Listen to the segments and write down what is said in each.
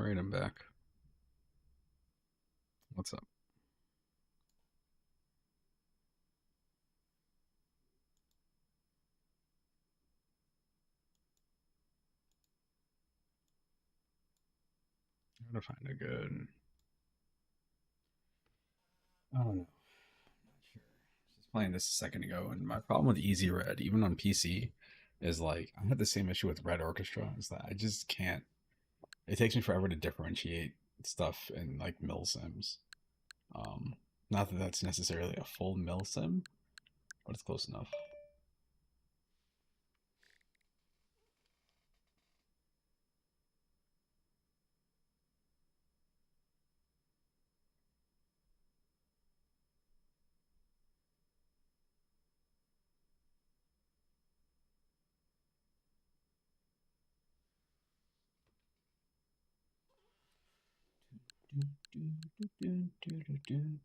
Alright, I'm back. What's up? I'm trying to find a good. I don't know. Not sure. I was just playing this a second ago, and my problem with Easy Red, even on PC, is like I had the same issue with Red Orchestra. Is that I just can't. It takes me forever to differentiate stuff in like mill sims. Um, Not that that's necessarily a full mill sim, but it's close enough.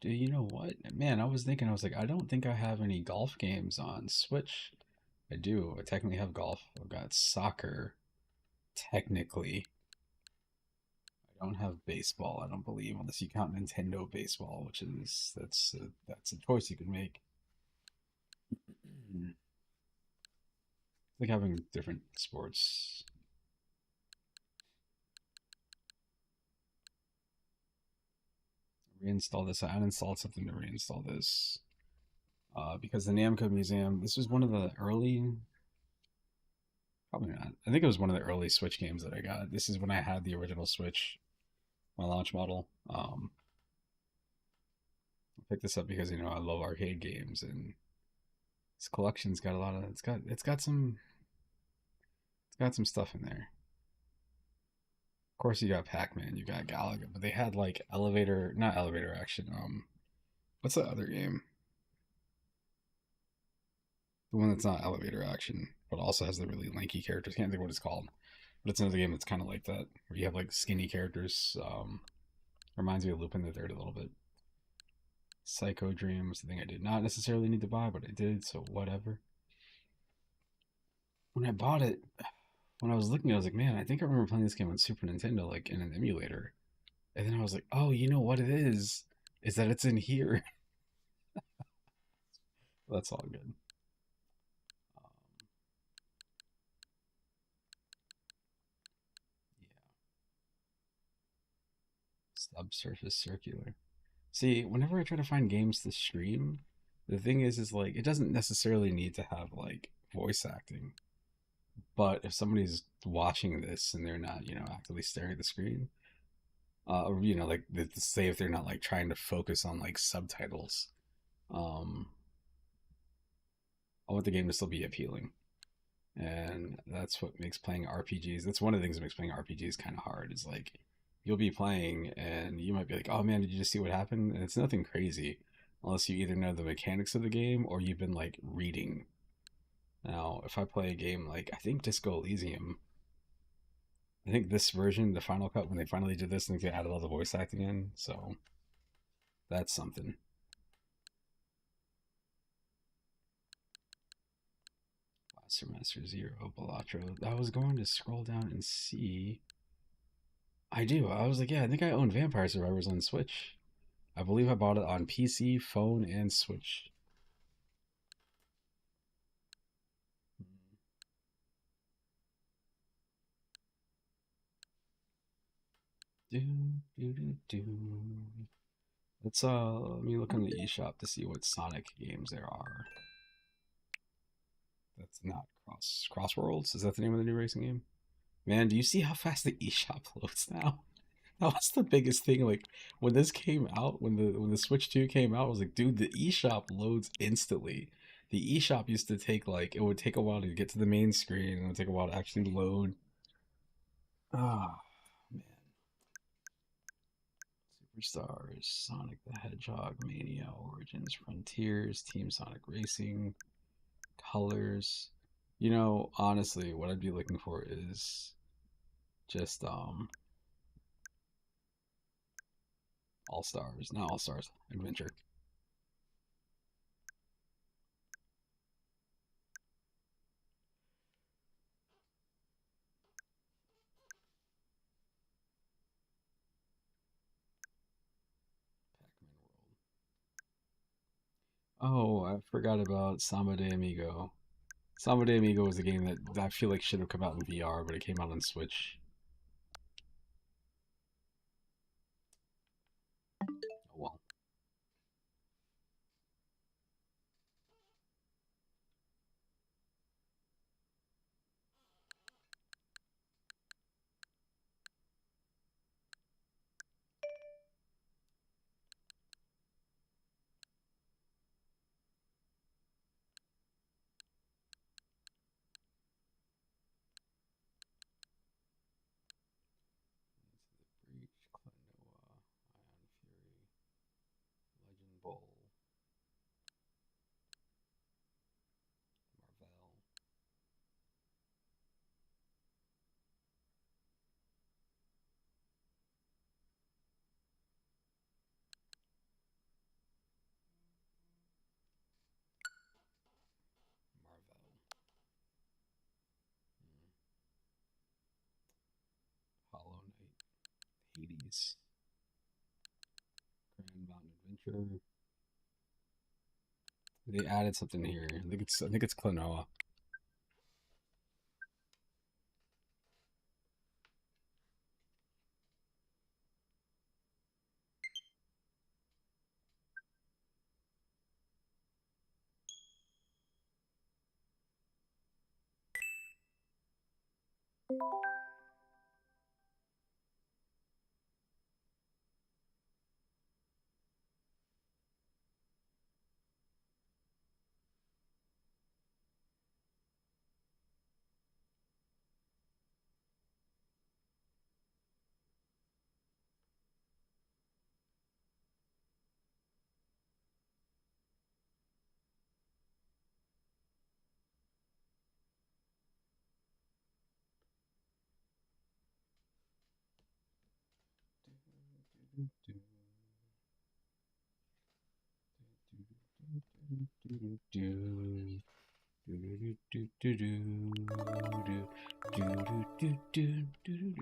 You know what? Man, I was thinking, I was like, I don't think I have any golf games on Switch. I do. I technically have golf. I've got soccer, technically. I don't have baseball, I don't believe, unless you count Nintendo baseball, which is that's a choice you can make. It's like having different sports. Reinstall this. I uninstalled something to reinstall this. Because the Namco Museum, this was one of the early, probably not. I think it was one of the early Switch games that I got. This is when I had the original Switch, my launch model. I picked this up because I love arcade games, and this collection's got a lot of. It's got some stuff in there. Of course, you got Pac-Man, you got Galaga, but they had like elevator, not elevator action. What's the other game? The one that's not elevator action, but also has the really lanky characters. Can't think what it's called, but it's another game that's kind of like that, where you have like skinny characters. Reminds me of Lupin the Third a little bit. Psycho Dream was the thing I did not necessarily need to buy, but I did, so whatever. When I bought it, when I was looking, I was like, man, I think I remember playing this game on Super Nintendo, like in an emulator. And then I was like, oh, you know what it is that it's in here. That's all good. Um, yeah, subsurface circular. See, whenever I try to find games to stream, the thing is like it doesn't necessarily need to have like voice acting. But if somebody's watching this and they're not, actively staring at the screen, or like say if they're not like trying to focus on like subtitles, um, I want the game to still be appealing. And that's what makes playing RPGs. That's one of the things that makes playing RPGs kind of hard. Is like you'll be playing and you might be like, "Oh man, did you just see what happened?" And it's nothing crazy, unless you either know the mechanics of the game or you've been like reading. Now, if I play a game like I think Disco Elysium, I think this version, the Final Cut, when they finally did this, I think they added all the voice acting in. So that's something. Last semester zero Balatro. I was going to scroll down and see. I do. I was like, yeah, I think I own Vampire Survivors on Switch. I believe I bought it on PC, phone, and Switch. Do, do, do, do. Let me look in the eShop to see what Sonic games there are. That's not Crossworlds. Is that the name of the new racing game? Man, do you see how fast the eShop loads now? That was the biggest thing. Like when this came out, when the Switch 2 came out, I was like, dude, the eShop loads instantly. The eShop used to take like it would take a while to get to the main screen and it would take a while to actually load. Ah, man. Superstars, Sonic the Hedgehog, Mania, Origins, Frontiers, Team Sonic Racing, Colors. Honestly, what I'd be looking for is just All Stars, not All Stars, Adventure. Oh, I forgot about Samba de Amigo. Samba de Amigo was a game that I feel like should have come out in VR, but it came out on Switch. Oh well. Breach, Klonoa, Ion Fury, Legend Bowl, Marvel, Marvel, hmm, Hollow Knight, Hades, Grand Mountain Adventure. They added something here. I think it's Klonoa.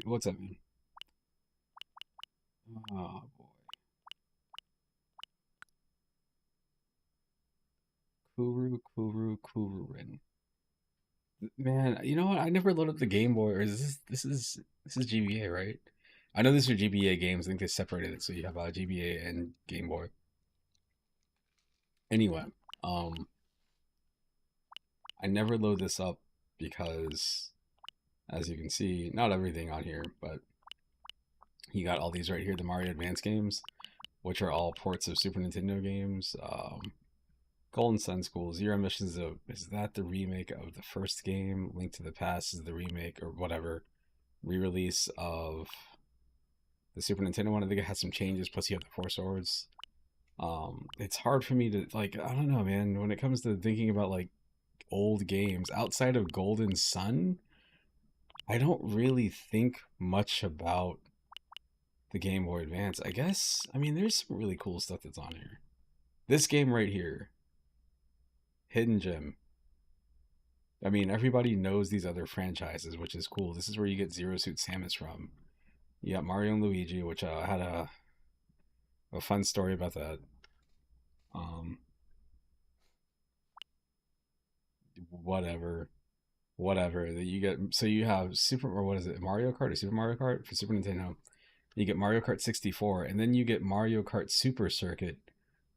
What's up, man? Oh boy. Kururin. Man, you know what? I never loaded up the Game Boy. Or is this is GBA, right? I know these are GBA games. I think they separated it, so you have GBA and Game Boy. Anyway, um, I never load this up because, as you can see, not everything on here, but you got all these right here, the Mario Advance games, which are all ports of Super Nintendo games. Golden Sun School, Zero Missions of, is that the remake of the first game? Link to the Past is the remake or whatever re-release of the Super Nintendo one. I think it has some changes. Plus, you have the Four Swords. It's hard for me to like. I don't know, man. When it comes to thinking about like old games outside of Golden Sun, I don't really think much about the Game Boy Advance. I guess. I mean, there's some really cool stuff that's on here. This game right here, Hidden Gem. I mean, everybody knows these other franchises, which is cool. This is where you get Zero Suit Samus from. You got Mario and Luigi, which had a fun story about that. Um, whatever, whatever. That you get. So you have Super, or what is it? Mario Kart or Super Mario Kart for Super Nintendo. You get Mario Kart 64, and then you get Mario Kart Super Circuit,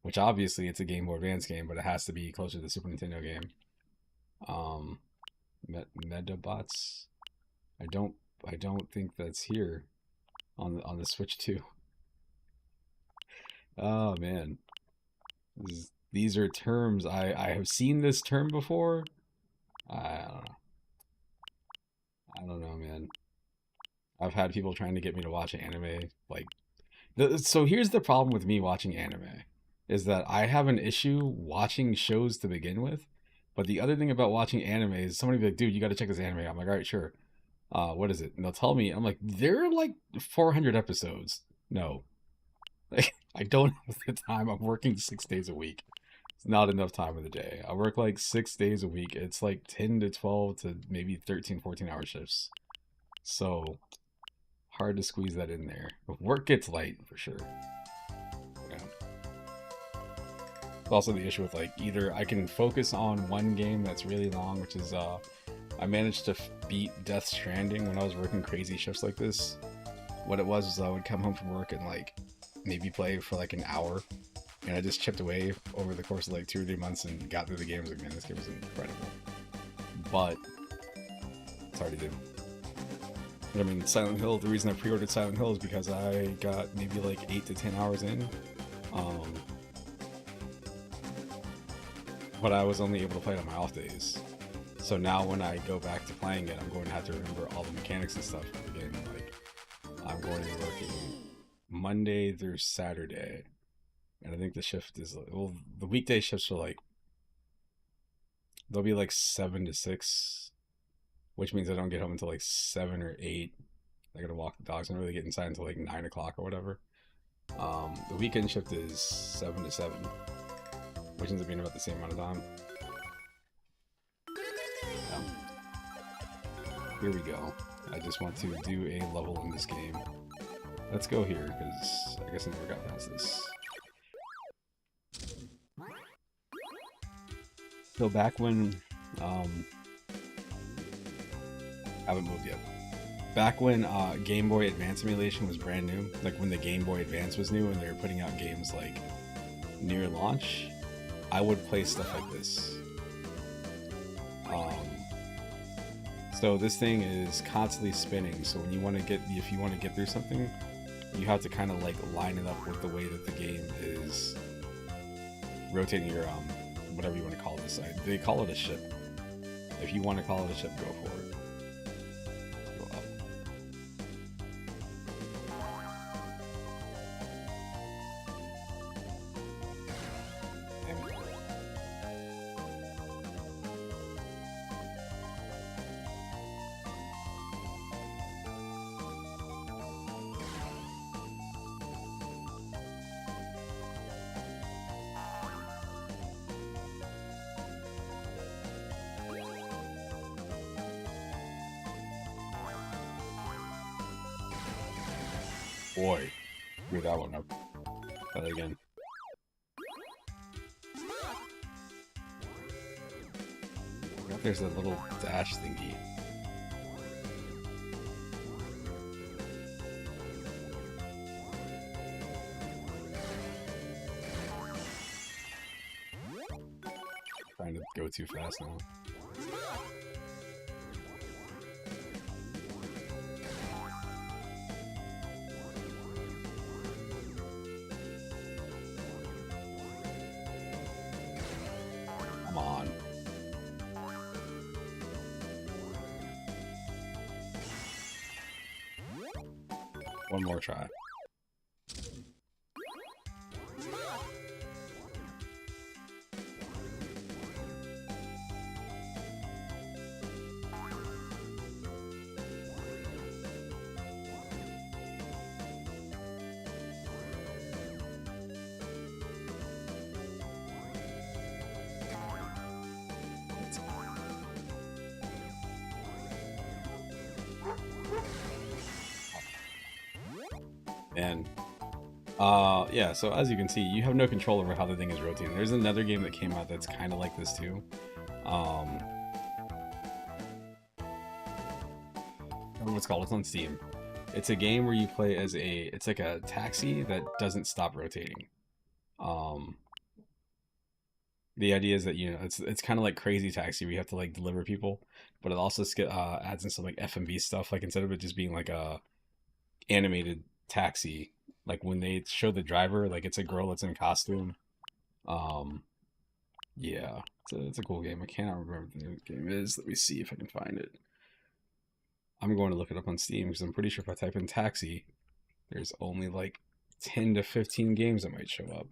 which obviously it's a Game Boy Advance game, but it has to be closer to the Super Nintendo game. Um, Medabots. I don't I don't think that's here on the Switch too. Oh man, these are terms I have seen this term before. I don't know. I don't know, man. I've had people trying to get me to watch anime. Like, so here's the problem with me watching anime, is that I have an issue watching shows to begin with. But the other thing about watching anime is somebody be like, dude, you got to check this anime. I'm like, all right, sure. What is it? And they'll tell me. I'm like, there are like 400 episodes. No, like, I don't have the time. I'm working 6 days a week. It's not enough time of the day. I work like 6 days a week. It's like 10 to 12 to maybe 13, 14 hour shifts. So hard to squeeze that in there. But work gets light for sure. Yeah. Also the issue with like either I can focus on one game that's really long, which is I managed to beat Death Stranding when I was working crazy shifts like this. What it was is I would come home from work and like maybe play for like an hour, and I just chipped away over the course of like 2 or 3 months and got through the game. I was like, man, this game is incredible. But it's hard to do. I mean, Silent Hill, the reason I pre-ordered Silent Hill is because I got maybe like 8 to 10 hours in. But I was only able to play it on my off days. So now when I go back to playing it, I'm going to have to remember all the mechanics and stuff again. Like, I'm going to be working Monday through Saturday. And I think the shift is, well, the weekday shifts are like, they'll be like 7 to 6, which means I don't get home until like 7 or 8. I gotta walk the dogs. I don't really get inside until like 9 o'clock or whatever. The weekend shift is 7 to 7, which ends up being about the same amount of time. Here we go. I just want to do a level in this game. Let's go here, because I guess I never got past this. So back when, I haven't moved yet. Back when Game Boy Advance emulation was brand new, like when the Game Boy Advance was new and they were putting out games like near launch, I would play stuff like this. So this thing is constantly spinning. So when you want to get, if you want to get through something, you have to kind of like line it up with the way that the game is rotating your whatever you want to call this. They call it a ship. If you want to call it a ship, go for it. Go up. Boy, screw that one up. Try that again. There's a little dash thingy. Trying to go too fast now. Come on. One more try. And yeah, so as you can see, you have no control over how the thing is rotating. There's another game that came out that's kind of like this too. I don't know what it's called. It's on Steam. It's a game where you play as it's like a taxi that doesn't stop rotating. The idea is that, you know, it's kind of like Crazy Taxi where you have to like deliver people, but it also adds in some like F&B stuff. Like instead of it just being like a animated taxi, like when they show the driver, like it's a girl that's in costume. Yeah, it's a cool game. I cannot remember what the name of the game is. Let me see if I can find it. I'm going to look it up on Steam because I'm pretty sure if I type in taxi, there's only like 10 to 15 games that might show up.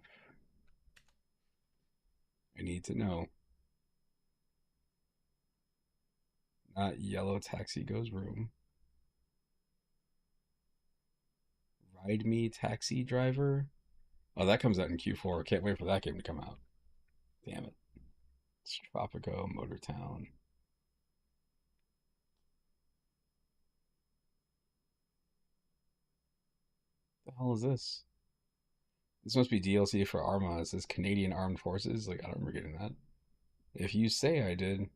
I need to know. Not Yellow Taxi Goes Room. Ride Me Taxi Driver. Oh, that comes out in Q4. Can't wait for that game to come out. Damn it. It's Tropico Motor Town. The hell is this? This must be DLC for Arma. It says Canadian Armed Forces. Like, I don't remember getting that. If you say I did.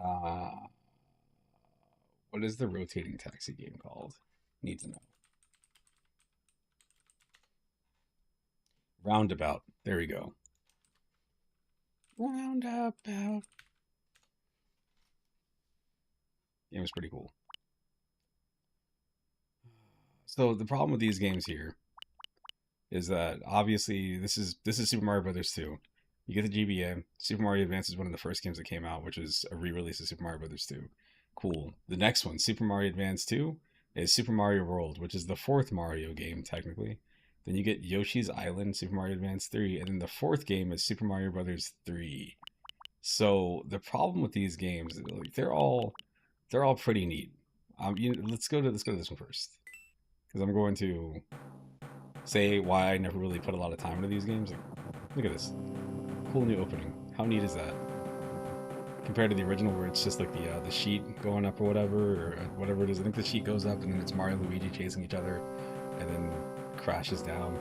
Uh, what is the rotating taxi game called? Need to know. Roundabout. There we go. Roundabout. Game was pretty cool. So the problem with these games here is that obviously this is Super Mario Brothers 2. You get the GBA. Super Mario Advance is one of the first games that came out, which was a re-release of Super Mario Brothers 2. Cool. The next one, Super Mario Advance 2, is Super Mario World, which is the fourth Mario game technically. Then you get Yoshi's Island, Super Mario Advance 3, and then the fourth game is Super Mario Brothers 3. So the problem with these games, like, they're all pretty neat. Let's go to this one first, because I'm going to say why I never really put a lot of time into these games. Like, look at this cool new opening. How neat is that? Compared to the original, where it's just like the sheet going up or whatever it is. I think the sheet goes up, and then it's Mario and Luigi chasing each other, and then crashes down.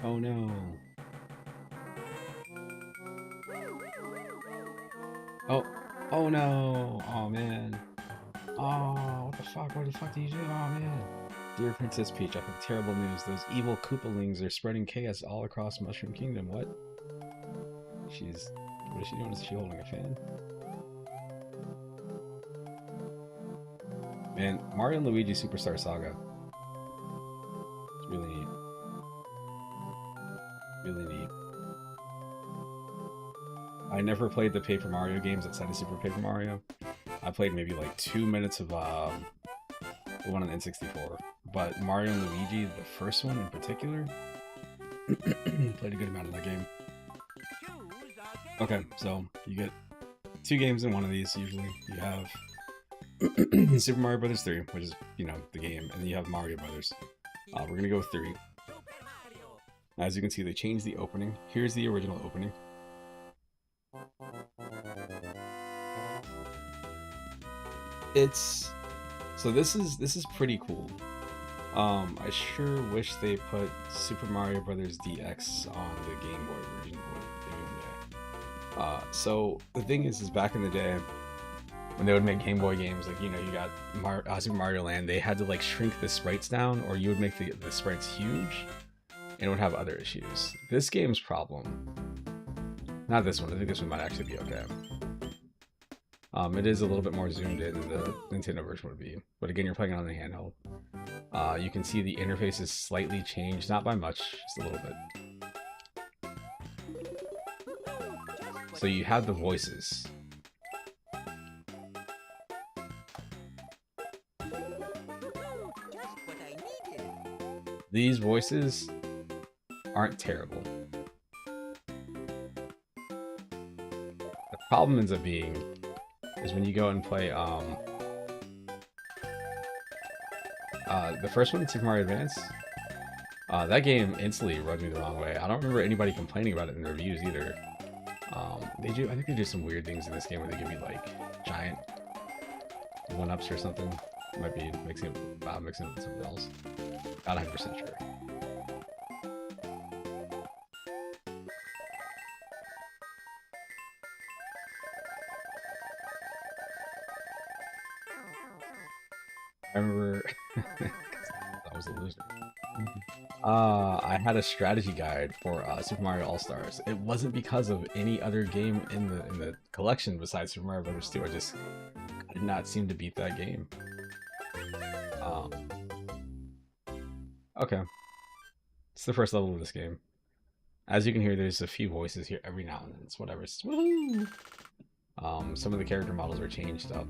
Oh no. Oh, oh no. Oh man. Oh, what the fuck? What the fuck did you do? Oh man. Dear Princess Peach, I have terrible news. Those evil Koopalings are spreading chaos all across Mushroom Kingdom. What? What is she doing? Is she holding a fan? Man, Mario and Luigi Superstar Saga. It's really neat. Really neat. I never played the Paper Mario games outside of Super Paper Mario. I played maybe like 2 minutes of the one on the N64. But Mario and Luigi, the first one in particular, played a good amount of that game. Okay, so you get 2 games in one of these usually. You have Super Mario Brothers 3, which is, the game, and then you have Mario Brothers. We're gonna go with 3. As you can see, they changed the opening. Here's the original opening. This is pretty cool. I sure wish they put Super Mario Brothers DX on the Game Boy version one day. So the thing is back in the day, when they would make Game Boy games, like, you got Super Mario Land, they had to like shrink the sprites down, or you would make the sprites huge, and it would have other issues. This game's problem, not this one, I think this one might actually be okay. It is a little bit more zoomed in than the Nintendo version would be, but again, you're playing it on the handheld. You can see the interface is slightly changed, not by much, just a little bit. So you have the voices. These voices aren't terrible. The problem ends up being is when you go and play the first one, Super Mario Advance. That game instantly rubbed me the wrong way. I don't remember anybody complaining about it in the reviews either. I think they do some weird things in this game where they give you like giant 1-ups or something. Might be mixing it with something else. Not 100% sure. I remember I was a loser. I had a strategy guide for Super Mario All Stars. It wasn't because of any other game in the collection besides Super Mario Brothers 2. I did not seem to beat that game. Okay, it's the first level of this game. As you can hear, there's a few voices here every now and then. It's whatever. It's woohoo! Some of the character models are changed up.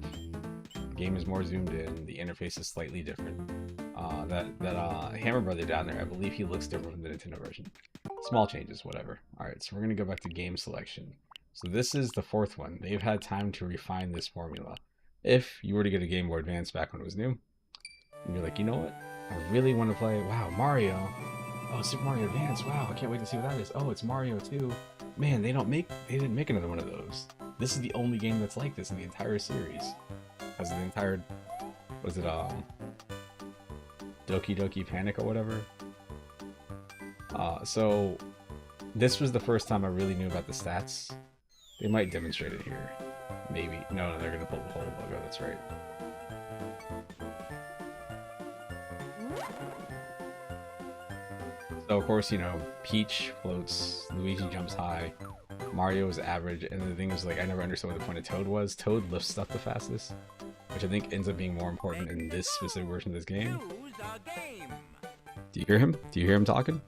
The game is more zoomed in. The interface is slightly different. That Hammer Brother down there, I believe he looks different from the Nintendo version. Small changes, whatever. Alright, so we're going to go back to game selection. So this is the fourth one. They've had time to refine this formula. If you were to get a Game Boy Advance back when it was new, and you're like, you know what? I really want to play. Wow, Mario. Oh, Super Mario Advance. Wow, I can't wait to see what that is. Oh, it's Mario 2. Man, they didn't make another one of those. This is the only game that's like this in the entire series. As the entire, was it Doki Doki Panic or whatever? So this was the first time I really knew about the stats. They might demonstrate it here. Maybe. No, they're gonna pull the whole logo, that's right. So of course, you know, Peach floats, Luigi jumps high, Mario is average, and the thing is, like, I never understood what the point of Toad was. Toad lifts stuff the fastest, which I think ends up being more important in this specific version of this game. Do you hear him? Do you hear him talking?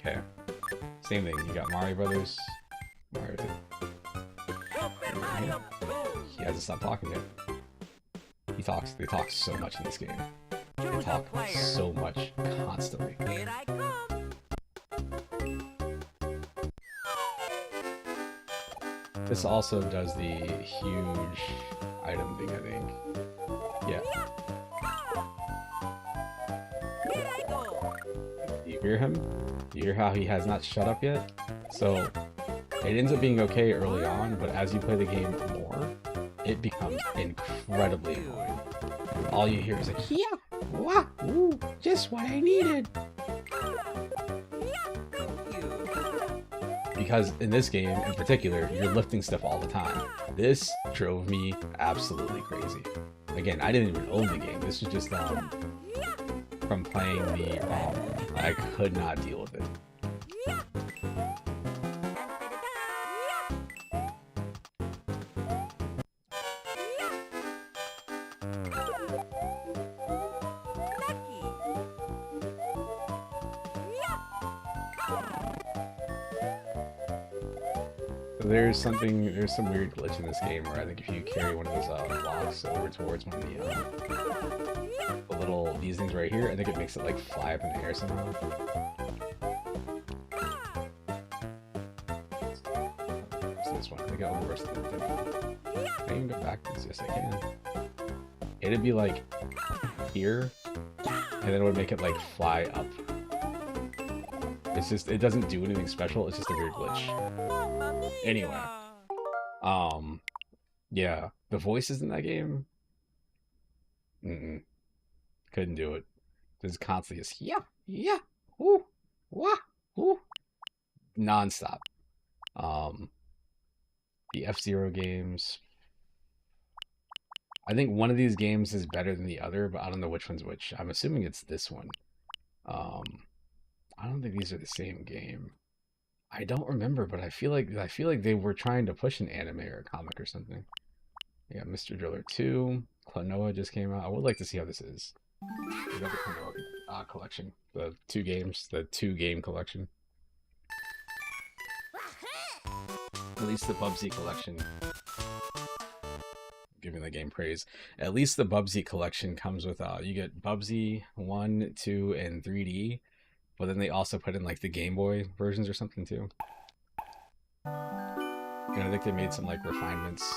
Okay. Same thing, you got Mario Brothers, Mario 2. He hasn't stopped talking yet. They talk so much in this game. They talk so much, constantly. This also does the huge item thing, I think. Yeah. Do you hear him? Do you hear how he has not shut up yet? So, it ends up being okay early on, but as you play the game more, it becomes incredibly annoying. All you hear is like, yeah, wow, ooh, just what I needed. Because in this game, in particular, you're lifting stuff all the time. This drove me absolutely crazy. Again, I didn't even own the game. This was just from playing the I could not deal with it. There's some weird glitch in this game where I think if you carry one of those blocks over towards one of these things right here, I think it makes it like fly up in the air somehow. This one, I think I'll reverse it. Can I even go backwards? Yes, I can. It'd be like here, and then it would make it like fly up. It's just, it doesn't do anything special, it's just a weird glitch. Anyway. Yeah. The voices in that game? Couldn't do it. Just constantly just, yeah, ooh, wah, ooh. Non-stop. The F-Zero games. I think one of these games is better than the other, but I don't know which one's which. I'm assuming it's this one. I don't think these are the same game. I don't remember, but I feel like they were trying to push an anime or a comic or something. Yeah, Mr. Driller 2. Klonoa just came out. I would like to see how this is. We got the Klonoa collection. The two game collection. At least the Bubsy collection. Giving the game praise. At least the Bubsy collection comes with you get Bubsy 1, 2, and 3D. But then they also put in like the Game Boy versions or something too. And I think they made some like refinements.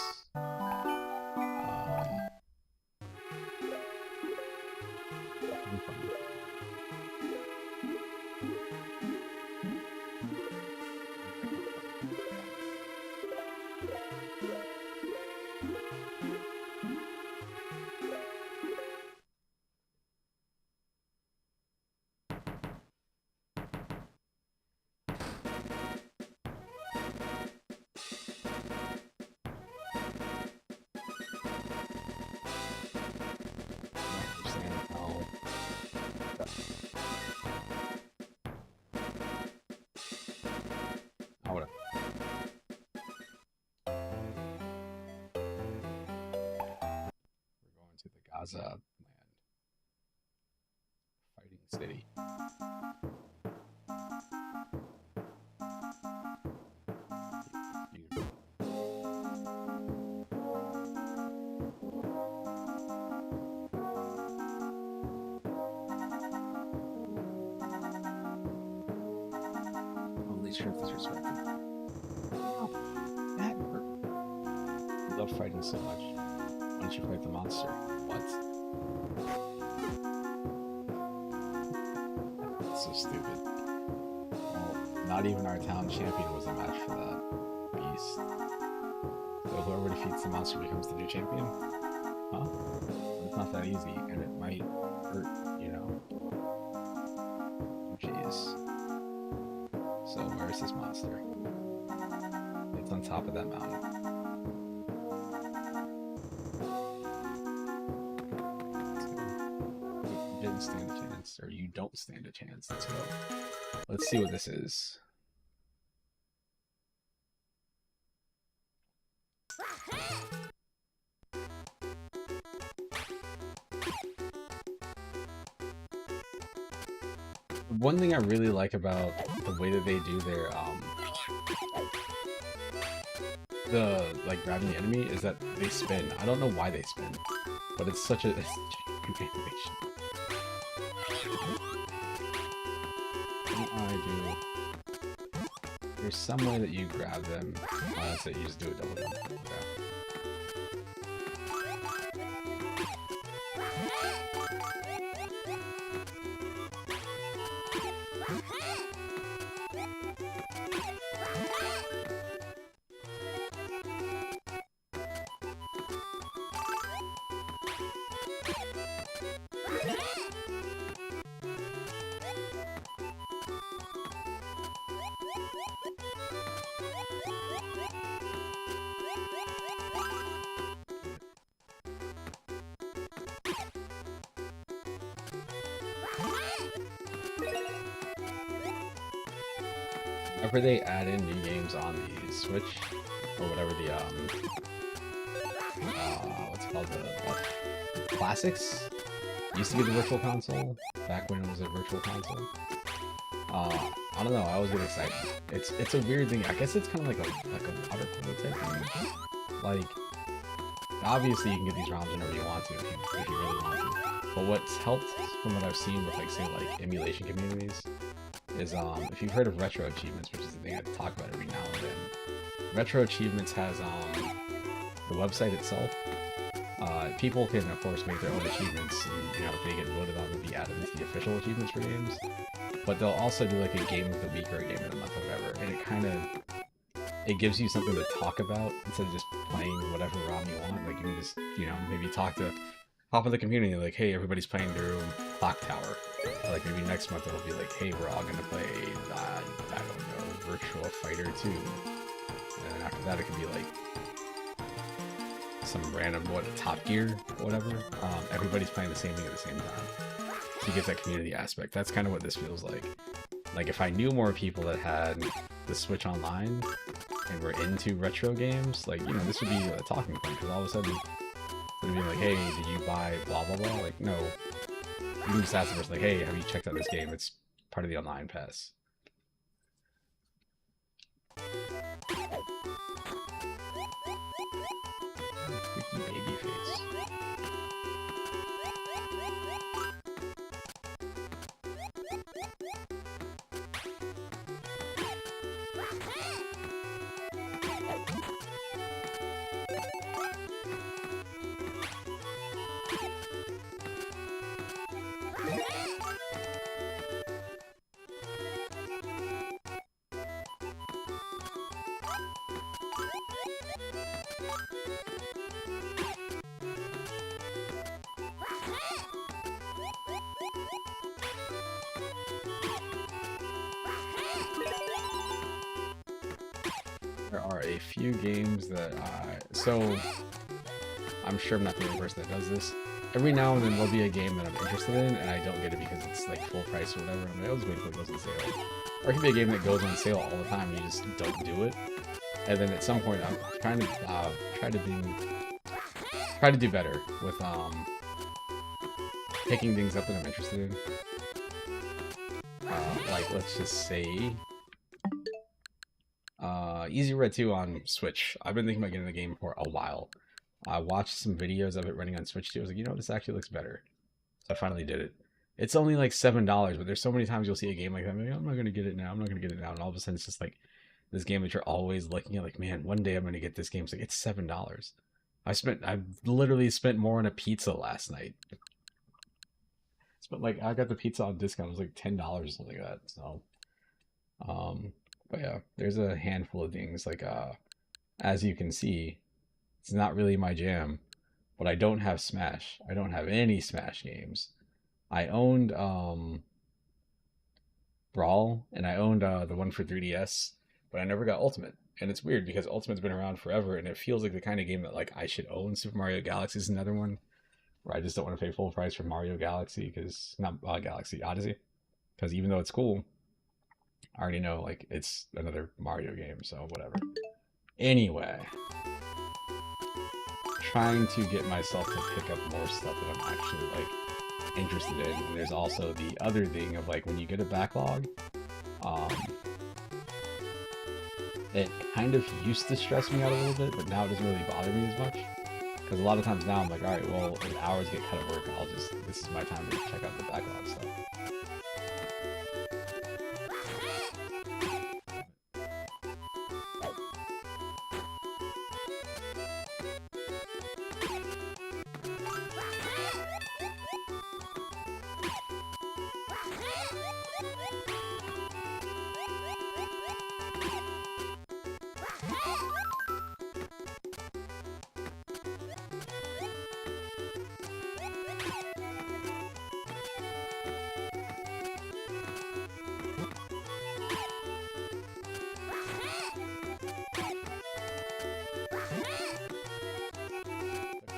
Gaza land. Fighting City. Holy shit, disrespected. Oh, that hurt. You love fighting so much. Why don't you fight the monster? What? That's so stupid. Well, not even our town champion was a match for that beast. So whoever defeats the monster becomes the new champion? Huh? But it's not that easy, and it might hurt, you know? Jeez. So where's this monster? It's on top of that mountain. You didn't stand a chance, or you don't stand a chance. Let's go. Let's see what this is. One thing I really like about the way that they do their the like grabbing the enemy is that they spin. I don't know why they spin, but it's such a good animation. What do I do? There's some way that you grab them. Oh, that's it. You just do a double jump. Okay. Whenever they add in new games on the Switch, or whatever the, what's it called, the Classics? Used to be the Virtual Console, back when it was a Virtual Console. I don't know, I always get excited. It's a weird thing. I guess it's kind of like a water cooler type thing. Like, obviously you can get these ROMs whenever you want to, if you really want to. But what's helped from what I've seen with, like, say, like, emulation communities, is if you've heard of Retro Achievements, which is the thing I talk about every now and then. Retro Achievements has the website itself. People can of course make their own achievements, and you know, if they get voted on, they'll be added into the official achievements for games. But they'll also do like a game of the week or a game of the month or whatever, and it gives you something to talk about instead of just playing whatever ROM you want. Like you can just, you know, maybe talk to top of the community, like, hey, everybody's playing through Clock Tower. Or like maybe next month it'll be like, hey, we're all gonna play, I don't know, Virtua Fighter 2. And then after that it could be like some random, Top Gear, or whatever. Everybody's playing the same thing at the same time. So you get that community aspect. That's kind of what this feels like. Like if I knew more people that had the Switch Online and were into retro games, like, you know, this would be a talking point, because all of a sudden it'd be like, hey, did you buy blah blah blah? Like, no. You can just ask the person, like, hey, have you checked out this game? It's part of the online pass. Freaky baby face. There are a few games that so I'm sure I'm not the only person that does this. Every now and then there'll be a game that I'm interested in, and I don't get it because it's like full price or whatever. I'm like, I'll just wait until it goes on sale. Or it can be a game that goes on sale all the time, and you just don't do it. And then at some point, I'm trying to try to do better with picking things up that I'm interested in. Like, let's just say Easy Red 2 on Switch. I've been thinking about getting the game for a while. I watched some videos of it running on Switch too. I was like, you know, this actually looks better. So I finally did it. It's only like $7, but there's so many times you'll see a game like that. I'm like, I'm not going to get it now. I'm not going to get it now. And all of a sudden it's just like this game that you're always looking at, like, man, one day I'm going to get this game. It's like, it's $7. I literally spent more on a pizza last night. But like I got the pizza on discount. It was like $10 or something like that. So, but yeah, there's a handful of things like as you can see, it's not really my jam. But I don't have Smash. I don't have any Smash games. I owned Brawl and I owned the one for 3DS, but I never got Ultimate. And it's weird because Ultimate's been around forever, and it feels like the kind of game that like I should own. Super Mario Galaxy is another one where I just don't want to pay full price for Mario Galaxy because not Galaxy Odyssey, because even though it's cool, I already know like it's another Mario game, so whatever. Anyway, trying to get myself to pick up more stuff that I'm actually like interested in. And there's also the other thing of like when you get a backlog, it kind of used to stress me out a little bit, but now it doesn't really bother me as much. Because a lot of times now I'm like, all right, well, if hours get cut at work, this is my time to check out the backlog stuff.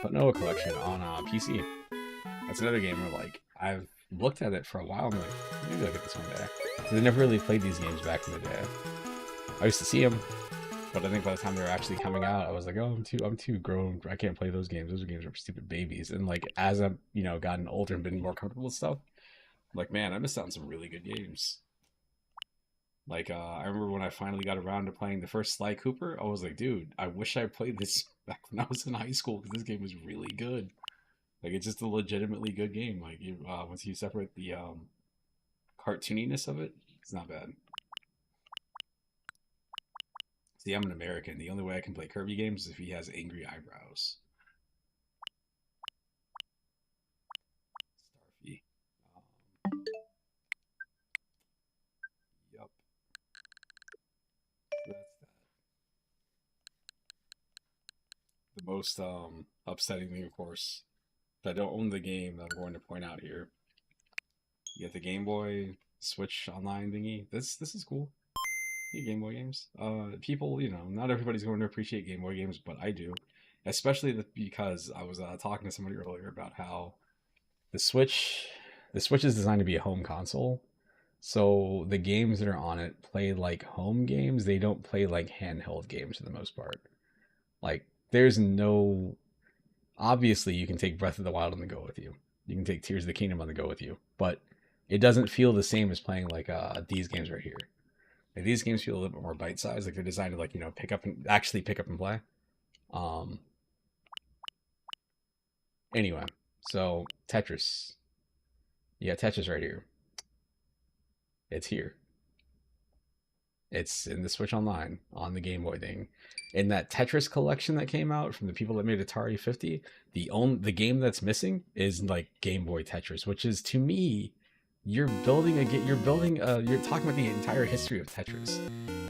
But Noah Collection on PC. That's another game where like I've looked at it for a while. I'm like, maybe I'll get this one day. Because I never really played these games back in the day. I used to see them, but I think by the time they were actually coming out, I was like, oh, I'm too grown. I can't play those games. Those games are for stupid babies. And like as I've gotten older and been more comfortable with stuff, I'm like, man, I missed out on some really good games. Like I remember when I finally got around to playing the first Sly Cooper, I was like, dude, I wish I played this back when I was in high school because this game was really good. Like it's just a legitimately good game. Like you, once you separate the cartooniness of it, it's not bad. See, I'm an American. The only way I can play Kirby games is if he has angry eyebrows. Starfy. Yup. That's that. The most upsetting thing, of course, that I don't own the game that I'm going to point out here. You get the Game Boy Switch Online thingy. This is cool. Game Boy games. People, not everybody's going to appreciate Game Boy games, but I do. Especially because I was talking to somebody earlier about how the Switch is designed to be a home console. So the games that are on it play like home games. They don't play like handheld games for the most part. Like there's no... Obviously, you can take Breath of the Wild on the go with you. You can take Tears of the Kingdom on the go with you. But it doesn't feel the same as playing like these games right here. Like, these games feel a little bit more bite-sized. Like they're designed to like pick up and play. Anyway, so Tetris. Yeah, Tetris right here. It's here. It's in the Switch Online on the Game Boy thing. In that Tetris collection that came out from the people that made Atari 50, the game that's missing is like Game Boy Tetris, which is to me, you're talking about the entire history of Tetris.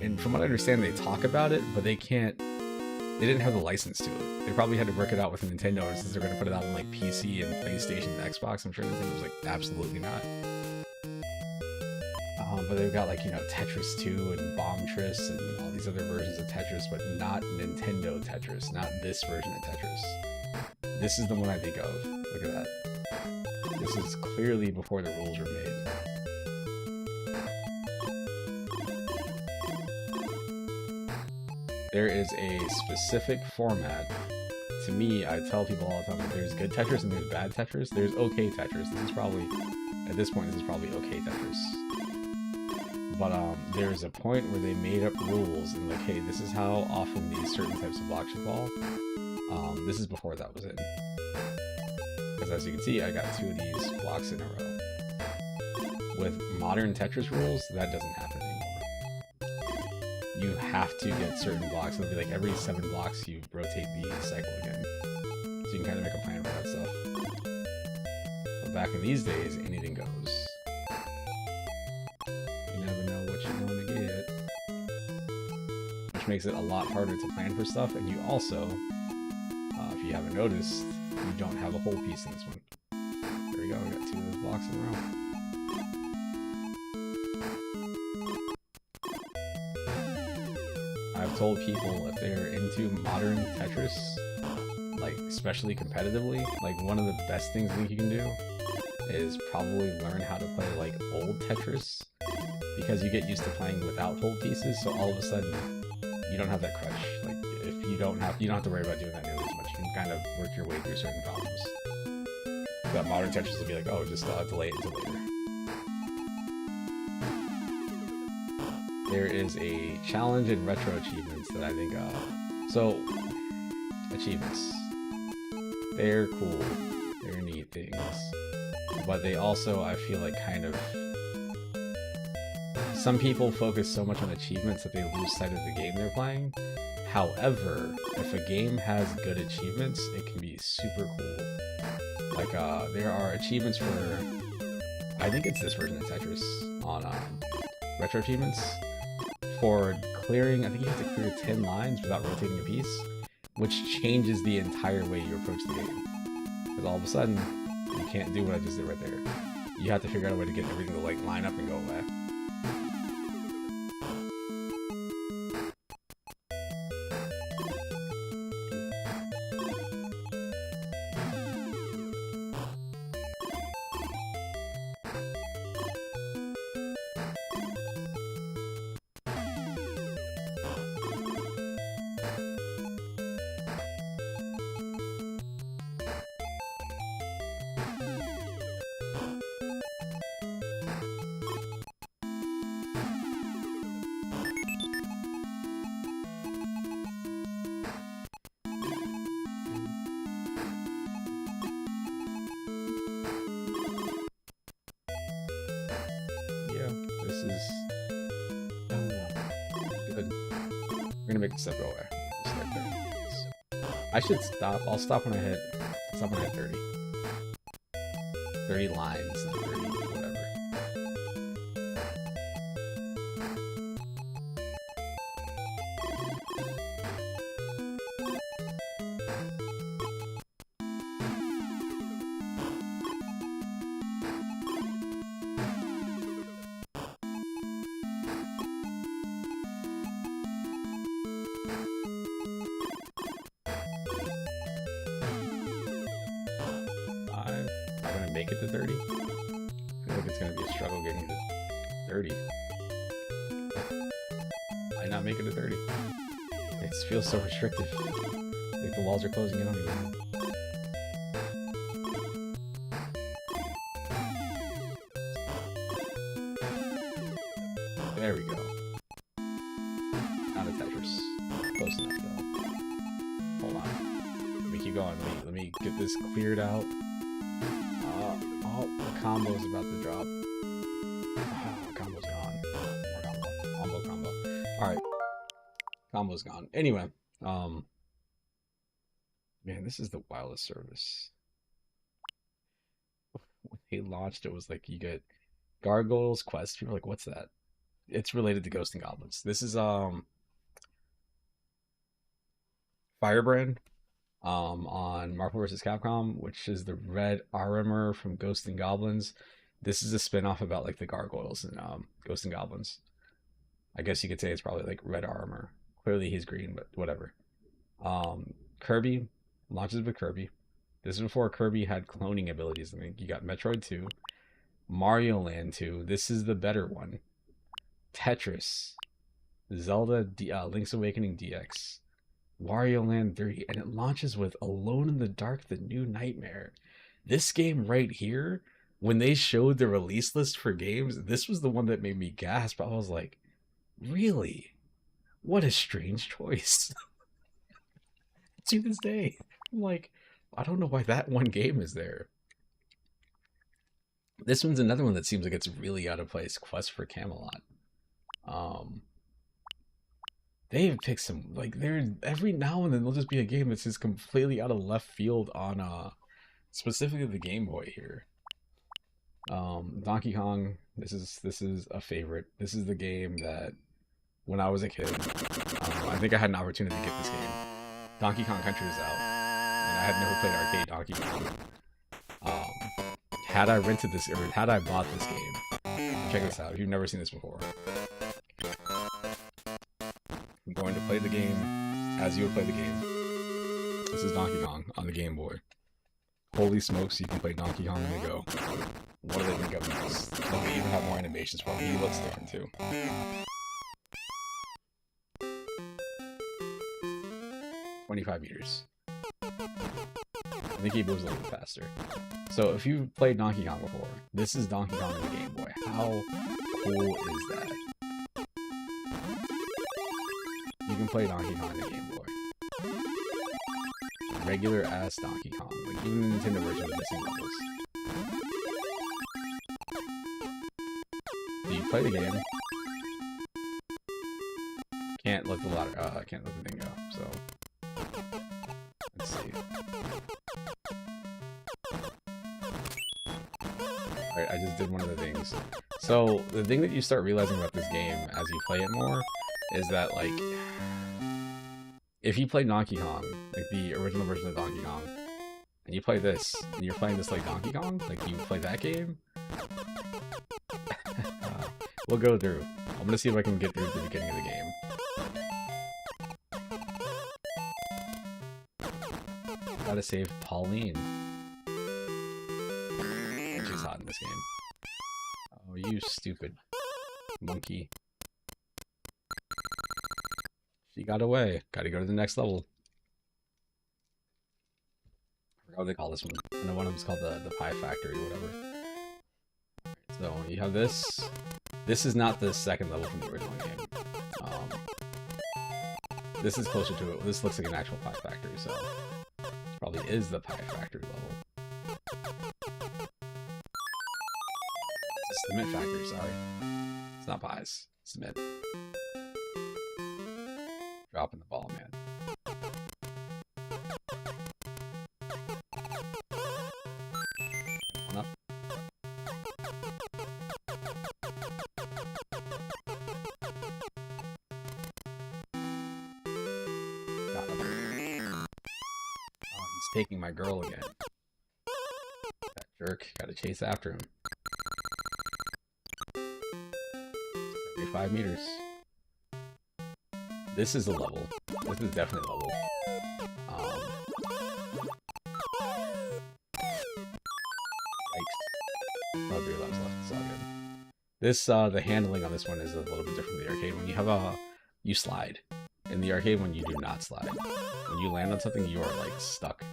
And from what I understand, they talk about it, but they didn't have the license to it. They probably had to work it out with Nintendo, since they're going to put it out on like PC and PlayStation and Xbox. I'm sure Nintendo's like, absolutely not. But they've got like, Tetris 2 and Bombtris and all these other versions of Tetris, but not Nintendo Tetris, not this version of Tetris. This is the one I think of. Look at that. This is clearly before the rules were made. There is a specific format. To me, I tell people all the time that there's good Tetris and there's bad Tetris. There's okay Tetris. At this point, this is probably okay Tetris. But there's a point where they made up rules and like, hey, this is how often these certain types of blocks should fall. This is before that was in. Because as you can see, I got 2 of these blocks in a row. With modern Tetris rules, that doesn't happen anymore. you have to get certain blocks. It'll be like every 7 blocks you rotate the cycle again. So you can kind of make a plan for that stuff. But back in these days, anything goes. You never know what you're going to get. Which makes it a lot harder to plan for stuff, and you also, if you haven't noticed, you don't have a whole piece in this one. There we go, we got 2 of those blocks in a row. I've told people if they're into modern Tetris, like especially competitively, like one of the best things I think you can do is probably learn how to play like old Tetris, because you get used to playing without whole pieces, so all of a sudden you don't have that crutch. Like if you don't have to worry about doing that nearly as much. You can kind of work your way through certain problems. That modern Tetris will be like, oh, just delay it until later. There is a challenge in retro achievements that I think, so achievements, they're cool, they're neat things, but they also, I feel like, kind of, some people focus so much on achievements that they lose sight of the game they're playing. However, if a game has good achievements, it can be super cool. Like, there are achievements for, I think it's this version of Tetris on retro achievements, for clearing, I think you have to clear 10 lines without rotating a piece, which changes the entire way you approach the game. Because all of a sudden, you can't do what I just did right there. You have to figure out a way to get everything to like line up and go away. Make the step go away. Just like 30. I should stop. I'll stop when I hit 30. 30 lines, not 30, whatever. Make it to 30. I feel like it's gonna be a struggle getting to 30. Why not make it to 30? It feels so restrictive. Like the walls are closing in on you. There we go. Not a Tetris. Close enough though. Hold on. Let me keep going. Let me get this cleared out. Oh, the combo's about to drop. Oh, combo's gone. More combo. Alright. Combo's gone. Anyway, man, this is the wildest service. When they launched, it was like you get Gargoyles Quest. People are like, what's that? It's related to Ghosts and Goblins. This is Firebrand. On Marvel vs. Capcom, which is the red armor from Ghosts and Goblins. This is a spin-off about like the gargoyles and Ghosts and Goblins. I guess you could say it's probably like red armor. Clearly he's green, but whatever. Kirby launches with Kirby. This is before Kirby had cloning abilities. I think you got Metroid 2, Mario Land 2. This is the better one. Tetris, Zelda, Link's Awakening DX, Wario Land 3, and it launches with Alone in the Dark, The New Nightmare. This game right here, when they showed the release list for games, this was the one that made me gasp. I was like, really? What a strange choice. To this day, I'm like, I don't know why that one game is there. This one's another one that seems like it's really out of place. Quest for Camelot. They've picked some, like, there's every now and then there'll just be a game that's just completely out of left field on specifically the Game Boy here. Donkey Kong, this is a favorite. This is the game that when I was a kid, I think I had an opportunity to get this game. Donkey Kong Country was out, and I had never played arcade Donkey Kong. Had I rented this, or had I bought this game, check this out if you've never seen this before. I'm going to play the game as you would play the game. This is Donkey Kong on the Game Boy. Holy smokes, you can play Donkey Kong on the go. What do they think of this? They even have more animations for him. He looks different too. 25 meters. I think he moves a little bit faster. So if you've played Donkey Kong before, this is Donkey Kong on the Game Boy. How cool is that? You can play Donkey Kong on the Game Boy. Regular ass Donkey Kong. Like even the Nintendo version is missing levels. So you play the game. Can't let the ladder can't let the thing go, so let's see. Alright, I just did one of the things. So the thing that you start realizing about this game as you play it more is that, like, if you play Donkey Kong, like the original version of Donkey Kong, and you play this, and you're playing this like Donkey Kong, like you play that game, we'll go through. I'm gonna see if I can get through the beginning of the game. Gotta save Pauline. She's hot in this game. Oh, you stupid monkey. She got away. Gotta go to the next level. I forgot what they call this one. I know one of them's called the Pie Factory or whatever. So you have this. This is not the second level from the original game. This is closer to it. This looks like an actual Pie Factory, so this probably is the Pie Factory level. It's a cement factory, sorry. It's not pies. Cement. Dropping the ball, man. One up. Got him. Oh, he's taking my girl again. That jerk. Gotta chase after him. 75 meters. This is a level. This is definitely a level. Yikes. Oh, 3 lives left. It's all good. This, the handling on this one is a little bit different than the arcade. When you have you slide. In the arcade one, you do not slide. When you land on something, you are, like, stuck.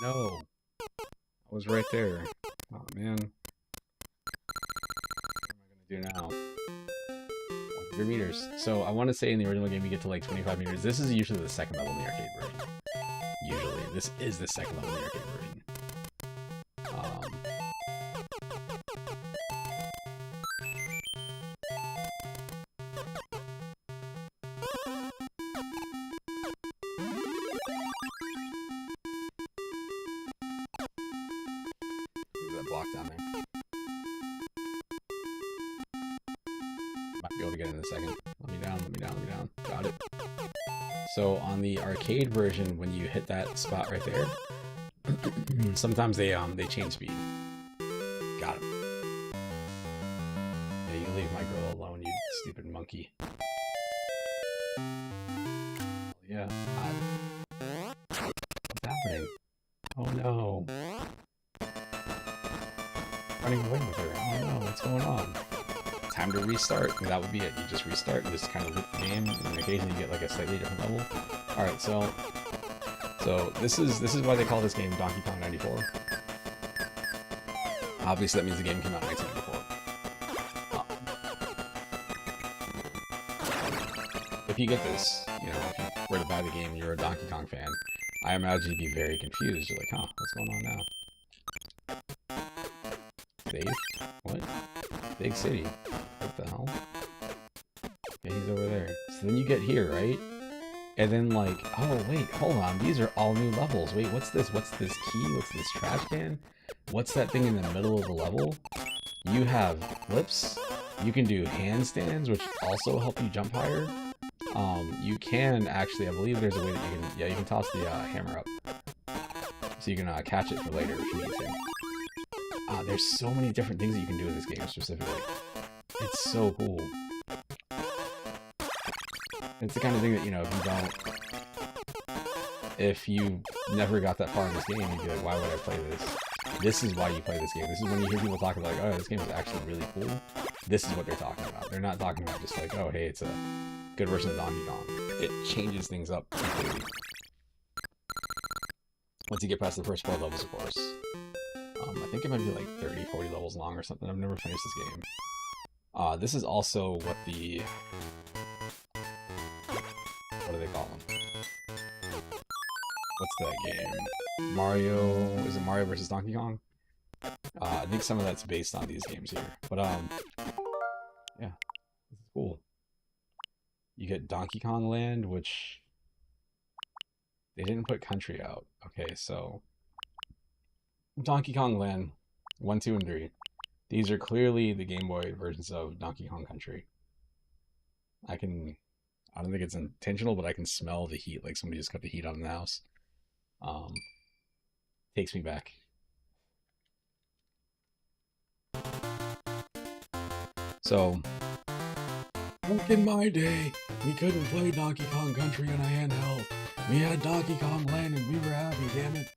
No. I was right there. Oh, man. What am I going to do now? 100 meters. So I want to say in the original game you get to like 25 meters. This is usually the second level in the arcade version. Usually. This is the second level in the arcade version. Block down there. Might be able to get in a second. Let me down, let me down, let me down. Got it. So on the arcade version, when you hit that spot right there, sometimes they change speed. Got him. Yeah, you can leave my girl alone, you stupid monkey. Yeah. What's happening? Oh no. Running away with her. Oh no, what's going on? Time to restart. And that would be it. You just restart and just kind of loop the game, and then occasionally you get like a slightly different level. Alright, so this is why they call this game Donkey Kong 94. Obviously that means the game came out in 1994. If you get this, you know, if you were to buy the game and you're a Donkey Kong fan, I I imagine you'd be very confused. You're like, huh, what's going on now? Save? What? Big city. What the hell? Yeah, he's over there. So then you get here, right? And then like, oh wait, hold on. These are all new levels. Wait, what's this? What's this key? What's this trash can? What's that thing in the middle of the level? You have flips. You can do handstands, which also help you jump higher. You can actually, I believe there's a way that you can, yeah, you can toss the hammer up. So you can catch it for later if you need to. There's so many different things that you can do in this game specifically. It's so cool. It's the kind of thing that, you know, if you never got that far in this game, you'd be like, why would I play this? This is why you play this game. This is when you hear people talking like, oh, this game is actually really cool. This is what they're talking about. They're not talking about just like, oh, hey, it's a good version of Donkey Kong. It changes things up completely. Once you get past the first 4 levels, of course. I think it might be like 30, 40 levels long or something. I've never finished this game. This is also what the... What do they call them? What's that game? Mario... Is it Mario vs. Donkey Kong? I think some of that's based on these games here. But, yeah. This is cool. You get Donkey Kong Land, which... They didn't put country out. Okay, so... Donkey Kong Land 1, 2, and 3. These are clearly the Game Boy versions of Donkey Kong Country. I don't think it's intentional, but I can smell the heat, like somebody just got the heat on in the house. Takes me back. So, back in my day, we couldn't play Donkey Kong Country on a handheld. We had Donkey Kong Land and we were happy, damn it.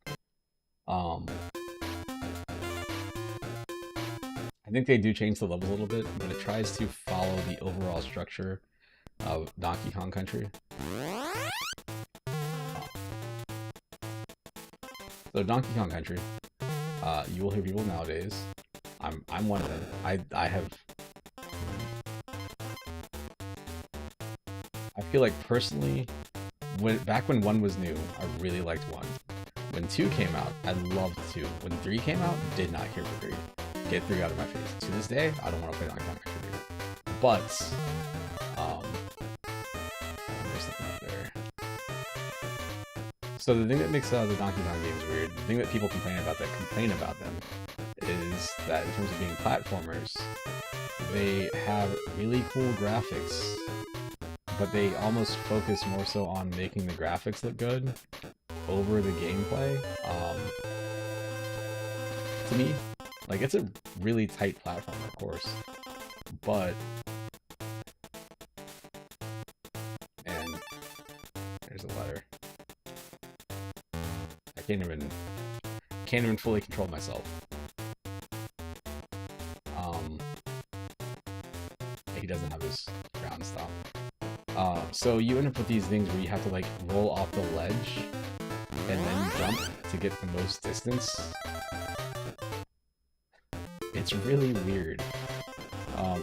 I think they do change the levels a little bit, but it tries to follow the overall structure of Donkey Kong Country. So Donkey Kong Country, you will hear people nowadays. I'm one of them. I feel like personally, back when 1 was new, I really liked 1. When 2 came out, I loved 2. When 3 came out, did not care for 3. Get 3 out of my face. To this day, I don't want to play Donkey Kong Country 3. But, there's something up there. So the thing that makes the Donkey Kong games weird, the thing that people complain about them, is that in terms of being platformers, they have really cool graphics, but they almost focus more so on making the graphics look good over the gameplay. To me, like, it's a really tight platform, of course, but... And there's a letter. I can't even fully control myself. He doesn't have his ground stop. So you end up with these things where you have to, like, roll off the ledge and then jump to get the most distance. It's really weird.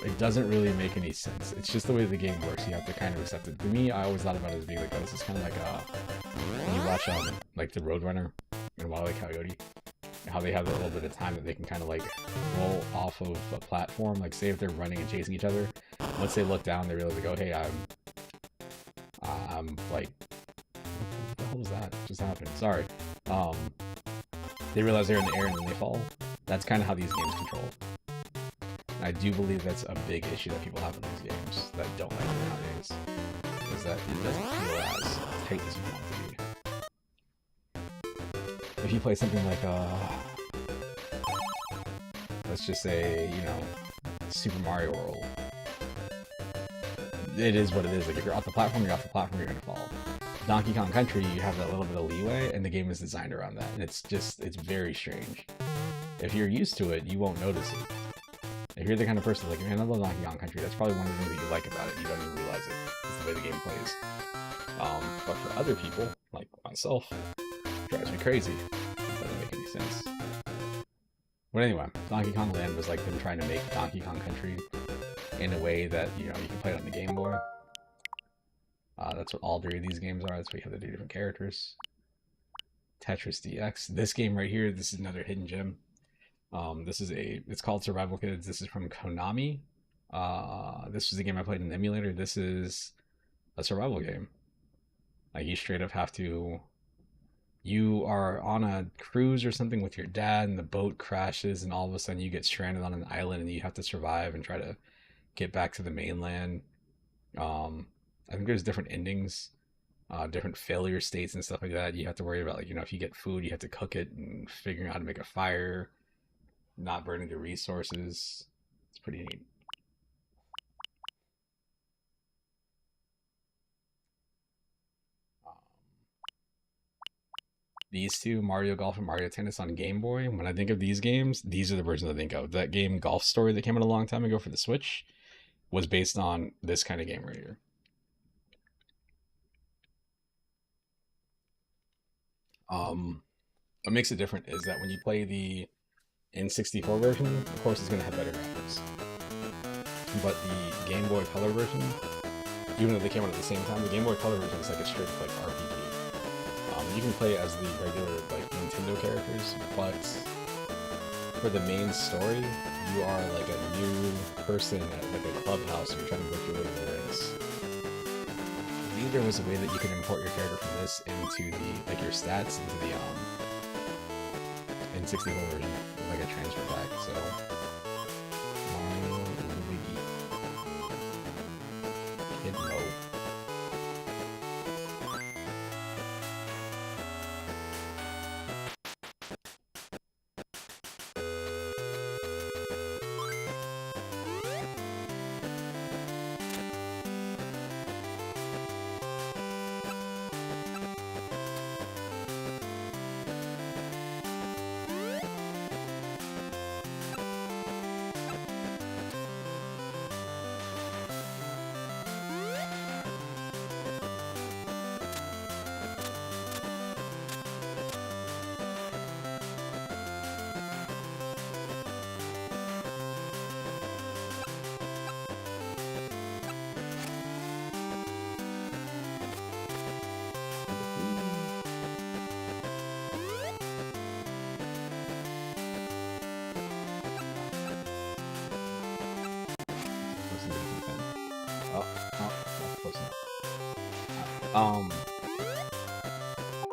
It doesn't really make any sense. It's just the way the game works. You have to kind of accept it. For me, I always thought about it as being like, oh, this is kind of like when you watch like the Roadrunner and Wile E. Coyote, how they have that little bit of time that they can kind of like roll off of a platform. Like, say if they're running and chasing each other, once they look down, they realize like, oh, hey, I'm like, what the hell was that just happened? Sorry. They realize they're in the air and then they fall. That's kind of how these games control. And I do believe that's a big issue that people have in these games that don't like it nowadays, is that it doesn't feel as tight as you want it to be. If you play something like, let's just say, you know, Super Mario World, it is what it is. Like, if you're off the platform, you're off the platform, you're gonna fall. Donkey Kong Country, you have that little bit of leeway, and the game is designed around that, and it's very strange. If you're used to it, you won't notice it. If you're the kind of person like, man, I love Donkey Kong Country, that's probably one of the things that you like about it. You don't even realize it. It's the way the game plays. But for other people, like myself, it drives me crazy. It doesn't make any sense. But anyway, Donkey Kong Land was like them trying to make Donkey Kong Country in a way that, you know, you can play it on the Game Boy. That's what all 3 of these games are. That's why you have the 2 different characters. Tetris DX. This game right here, this is another hidden gem. It's called Survival Kids. This is from Konami. This was a game I played in the emulator. This is a survival game. Like you straight up have to, you are on a cruise or something with your dad and the boat crashes and all of a sudden you get stranded on an island and you have to survive and try to get back to the mainland. I think there's different endings, different failure states and stuff like that. You have to worry about, like, if you get food, you have to cook it and figuring out how to make a fire, not burning the resources. It's pretty neat. These two, Mario Golf and Mario Tennis on Game Boy, when I think of these games, these are the versions I think of. That game Golf Story that came out a long time ago for the Switch was based on this kind of game right here. What makes it different is that when you play the N64 version, of course it's going to have better graphics. But the Game Boy Color version, even though they came out at the same time, the Game Boy Color version is like a straight like RPG. You can play as the regular like Nintendo characters, but for the main story, you are like a new person at like a clubhouse. You're trying to work your way through this. I think there was a way that you could import your character from this into the like your stats into the N64 version, like a transfer pack. So Mario Luigi, Kid Mo.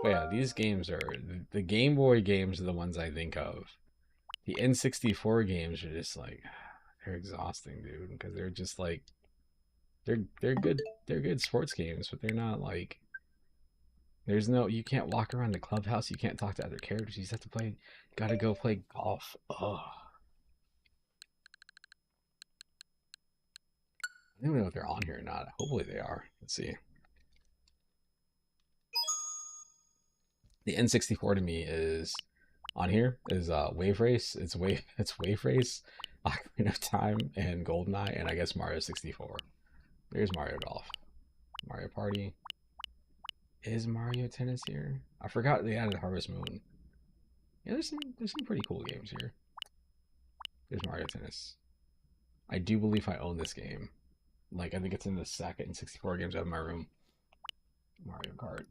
But yeah, these games are the Game Boy games are the ones I think of. The N64 games are just like they're exhausting, dude, because they're just like they're good sports games, but they're not like you can't walk around the clubhouse, you can't talk to other characters, you just have to play, gotta go play golf. Ugh. I don't even know if they're on here or not. Hopefully they are. Let's see. The N64 to me is on here is Wave Race. It's Wave Race, Ocarina of Time, and GoldenEye, and I guess Mario 64. There's Mario Golf, Mario Party. Is Mario Tennis here? I forgot they added Harvest Moon. Yeah, there's some pretty cool games here. There's Mario Tennis. I do believe I own this game. Like, I think it's in the second N64 games I have in my room. Mario Kart.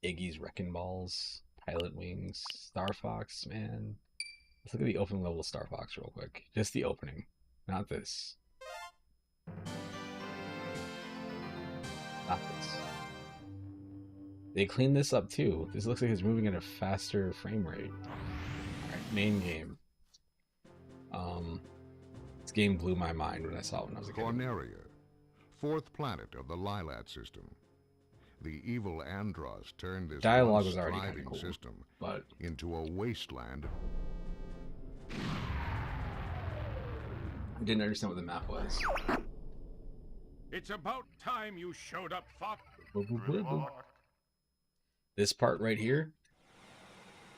Iggy's Wrecking Balls. Pilot Wings. Star Fox, man. Let's look at the open level Star Fox real quick. Just the opening. Not this. Not this. They cleaned this up too. This looks like it's moving at a faster frame rate. Alright, main game. This game blew my mind when I saw it when I was a kid. Corneria, fourth planet of the Lilat system. The evil Andros turned this dialogue was already kind of cool, system but into a wasteland. I didn't understand what the map was. It's about time you showed up, Fox. This part right here,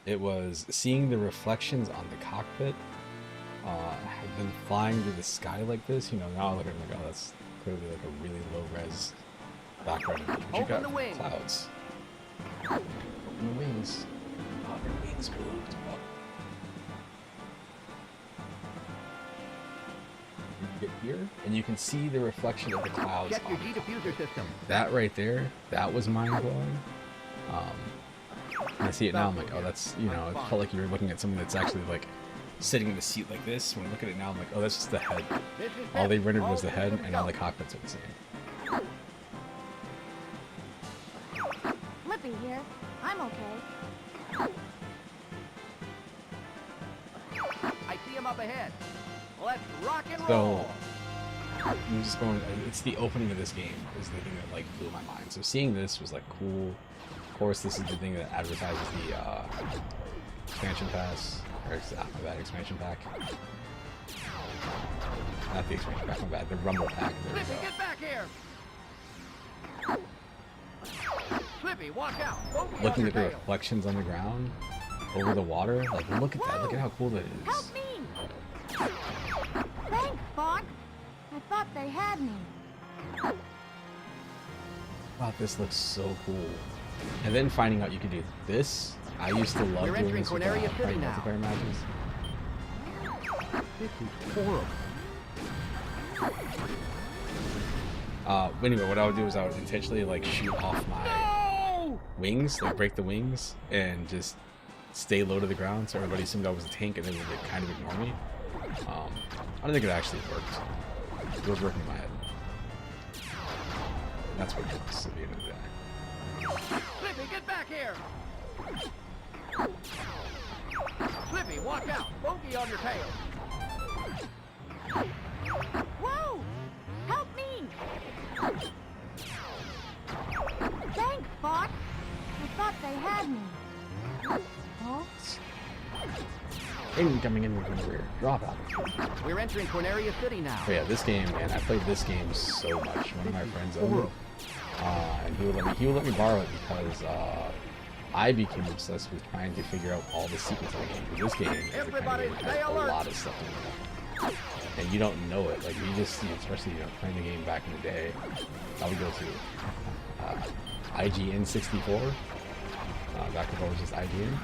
it was seeing the reflections on the cockpit. Have been flying through the sky like this, now I look at it like, oh, that's clearly like a really low res background image. But you got clouds. Open the wings. Oh, your wings moved. Oh. You get here, and you can see the reflection of the clouds. Check your G-diffuser system. That right there, that was mind blowing. And I see it now, I'm like, oh, that's, you know, it felt like you were looking at something that's actually like sitting in the seat like this. When I look at it now, I'm like, oh, that's just the head. All they rendered was the head, and all the cockpits are the same. Flippy here. I'm okay. I see him up ahead. Let's rock and So, roll. I'm just going, it's the opening of this game is the thing that like blew my mind. So seeing this was like cool. Of course, this is the thing that advertises the expansion pass, or after that expansion pack. Not the expansion pack, my bad, the Rumble pack. There we Flippy, go. get back here. Flippy, watch out. Bogey on Looking your at the tail. reflections on the ground over the water, like look at that, look at how cool that Help is. me! Thanks, Fox. I thought they had me. Wow, this looks so cool. And then finding out you could do this, I used to love We're doing entering this with Corneria City playing now. multiplayer matches. This is horrible. Anyway, what I would do is I would intentionally like shoot off my No! wings, like break the wings, and just stay low to the ground so everybody assumed I was a tank and they would like, kind of ignore me. I don't think it actually worked. It was working in my head. That's what it was at the end of the day. Flippy, get back here. Flippy, watch out. Bogey on your tail. Whoa! Help me! Thanks, Fox. I thought they had me. Oh? Incoming in from the rear. Drop out. We're entering Corneria City now. But yeah, this game, man, I played this game so much. One of my friends owned it, and he would let me borrow it because I became obsessed with trying to figure out all the secrets of the game. Because this game is the kind of Everybody game that stay has a alert. lot of stuff in it, and you don't know it. Like you just, especially playing the game back in the day, I would go to IGN 64. Back before it was just IGN.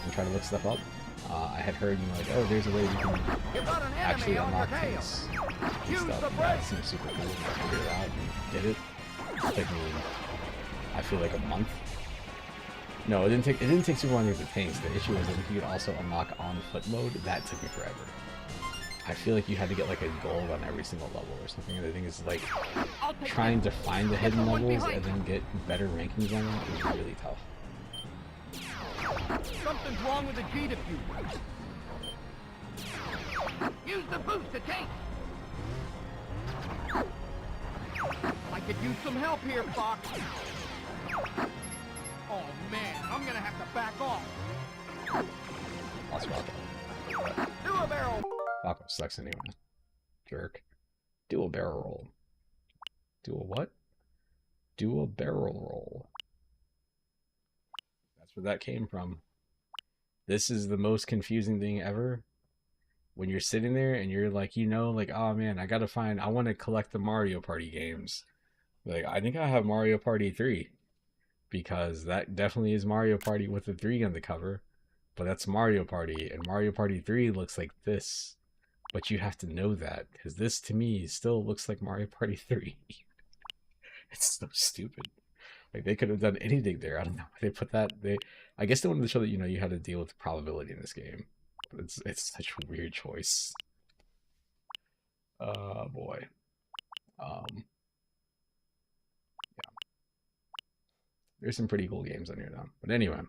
And try to look stuff up. I had heard, like, oh, there's a way we can You got an actually enemy on your unlock tail. things and Use the stuff. That brakes. seems super cool. I figured it out and did it. It took me, I feel like a month. No, it didn't take super long to get the tanks. The issue was that if you could also unlock on foot mode, that took me forever. I feel like you had to get like a gold on every single level or something. And the thing is, like, I'll take trying to find the hidden one levels behind. and then get better rankings on them is really tough. Something's wrong with the G diffuser. Use the boost to tank. I could use some help here, Fox. Oh man, I'm gonna have to back off. Lost Rocco. Do a barrel. Rocco sucks anyway. Jerk. Do a barrel roll. Do a what? Do a barrel roll. That's where that came from. This is the most confusing thing ever. When you're sitting there and you're like, like, oh man, I want to collect the Mario Party games. Like, I think I have Mario Party 3. Because that definitely is Mario Party with the 3 on the cover. But that's Mario Party. And Mario Party 3 looks like this. But you have to know that. Because this, to me, still looks like Mario Party 3. It's so stupid. Like, they could have done anything there. I don't know why they put that. I guess they wanted to show that, you had to deal with probability in this game. But it's such a weird choice. Boy. Yeah. There's some pretty cool games on here, though. But anyway.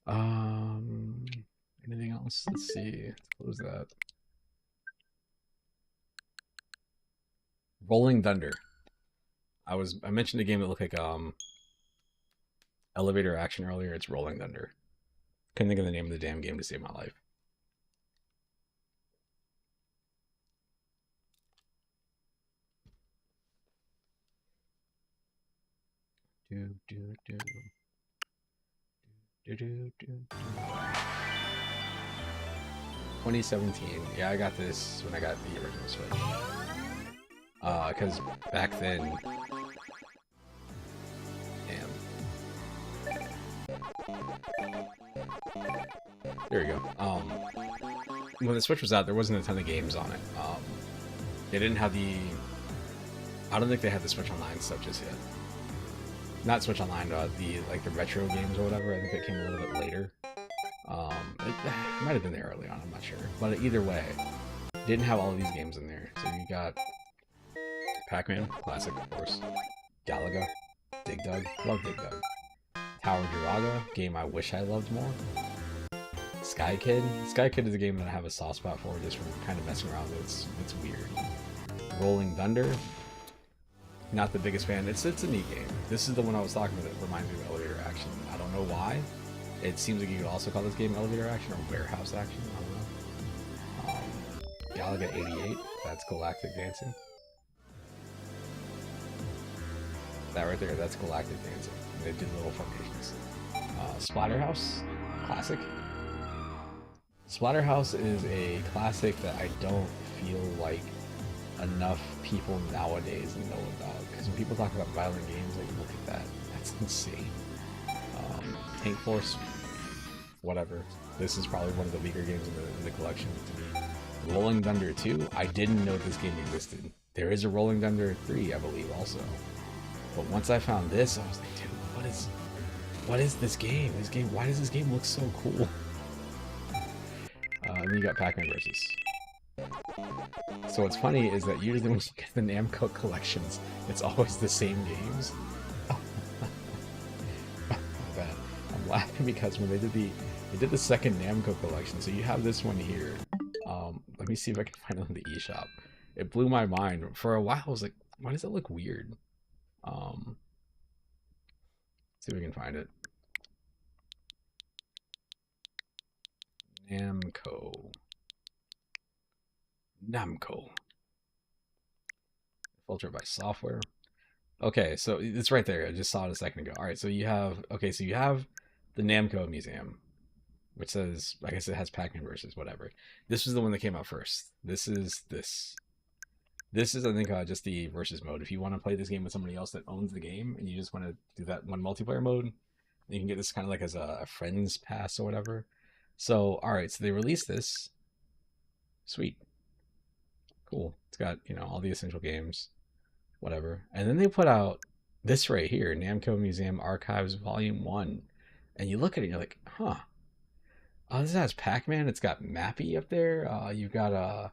Anything else? Let's see. Let's close that. Rolling Thunder. I mentioned a game that looked like elevator action earlier. It's Rolling Thunder. Couldn't think of the name of the damn game to save my life. Do do do. Do do do do. 2017. Yeah, I got this when I got the original Switch. Because back then. Damn. There we go. When the Switch was out, there wasn't a ton of games on it. They didn't have the. I don't think they had the Switch Online stuff just yet. not Switch Online, the retro games or whatever. I think that came a little bit later. It might have been there early on, I'm not sure. But either way, didn't have all of these games in there. So you got Pac-Man, classic, of course. Galaga, Dig Dug, love Dig Dug. Tower Jiraga, game I wish I loved more. Sky Kid. Sky Kid is a game that I have a soft spot for, just from kind of messing around with. It's weird. Rolling Thunder. Not the biggest fan. It's a neat game. This is the one I was talking about that reminds me of Elevator Action. I don't know why. It seems like you could also call this game Elevator Action or Warehouse Action. I don't know. Galaga 88. That's Galactic Dancing. That right there, that's Galactic Dancing. They did little formations. Splatterhouse. Classic. Splatterhouse is a classic that I don't feel like enough people nowadays know about. Because when people talk about violent games, like, look at that. That's insane. Tank Force, whatever. This is probably one of the weaker games in the collection to me. Rolling Thunder 2, I didn't know this game existed. There is a Rolling Thunder 3, I believe, also. But once I found this, I was like, dude, what is this game? Why does this game look so cool? And then you got Pac-Man Versus. So what's funny is that usually when you get the Namco collections, it's always the same games. I'm laughing because when they did the second Namco collection, so you have this one here. Let me see if I can find it on the eShop. It blew my mind. For a while, I was like, why does it look weird? See if we can find it. Namco. Filter by software. Okay, so it's right there. I just saw it a second ago. All right, so you have the Namco Museum, which says, I guess it has Pac-Man versus whatever. This was the one that came out first. This is I think just the versus mode. If you want to play this game with somebody else that owns the game and you just want to do that one multiplayer mode, you can get this kind of like as a friend's pass or whatever. So, all right, so they released this. Sweet. Cool. It's got, all the essential games, whatever. And then they put out this right here, Namco Museum Archives Volume 1. And you look at it and you're like, huh. This has Pac-Man. It's got Mappy up there. You've got,